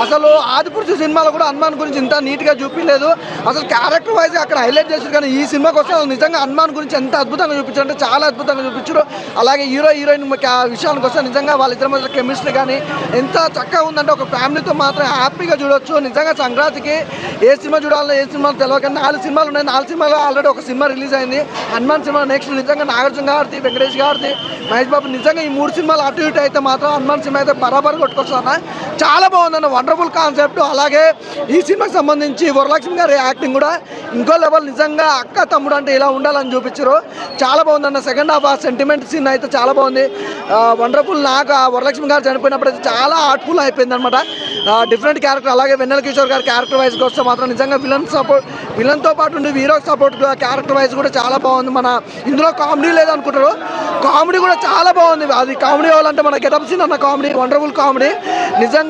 అసలు ఆదిపురుషు సినిమాలో కూడా హనుమాన్ గురించి ఇంత నీట్గా చూపించలేదు. అసలు క్యారెక్టర్ వైజ్ అక్కడ హైలైట్ చేశారు, కానీ ఈ సినిమాకి వస్తే నిజంగా హనుమాన్ గురించి ఎంత అద్భుతంగా చూపించారు అంటే చాలా అద్భుతంగా చూపించారు. అలాగే హీరోయిన్ విషయానికి వస్తే నిజంగా వాళ్ళిద్దరి మధ్య కెమిస్ట్రీ కానీ ఎంత చక్కగా ఉందంటే ఒక ఫ్యామిలీతో మాత్రం హ్యాపీగా చూడొచ్చు. నిజంగా సంక్రాంతికి ఏ సినిమా చూడాలో ఏ సినిమా తెలియదు, కానీ 4 సినిమాలు ఉన్నాయి. 4 సినిమాలు ఆల్రెడీ ఒక సినిమా రిలీజ్ అయింది, హనుమాన్ సినిమా. నెక్స్ట్ నిజంగా నాగార్జున గారిది, వెంకటేష్ గారిది, మహేష్ బాబు. నిజంగా ఈ 3 సినిమాలు అటు ఇటు అయితే మాత్రం హనుమాన్ సినిమా అయితే బరాబర్ కొట్టుకొస్తాను. చాలా బాగుందన్న, వండర్ఫుల్ కాన్సెప్ట్. అలాగే ఈ సినిమాకి సంబంధించి వరలక్ష్మి గారి యాక్టింగ్ కూడా ఇంకో లెవెల్. నిజంగా అక్క తమ్ముడు అంటే ఇలా ఉండాలని చూపించారు, చాలా బాగుందన్న. సెకండ్ హాఫ్ ఆ సెంటిమెంట్ సీన్ అయితే చాలా బాగుంది, వండర్ఫుల్. నాకు ఆ వరలక్ష్మి గారు చనిపోయినప్పుడు అయితే చాలా హార్ట్ఫుల్ అయిపోయింది అనమాట. Different character. అలాగే వెన్నెల కిషోర్ గారు క్యారెక్టర్ వైజ్కి వస్తే మాత్రం నిజంగా విలన్తో పాటు ఉండి హీరోకి సపోర్ట్ క్యారెక్టర్ వైజ్ కూడా చాలా బాగుంది. మన ఇందులో కామెడీ లేదనుకుంటారు, కామెడీ కూడా చాలా బాగుంది. అది కామెడీ అవ్వాలంటే మన గెటప్ సీన్ అన్న కామెడీ, వండర్ఫుల్ కామెడీ నిజంగా.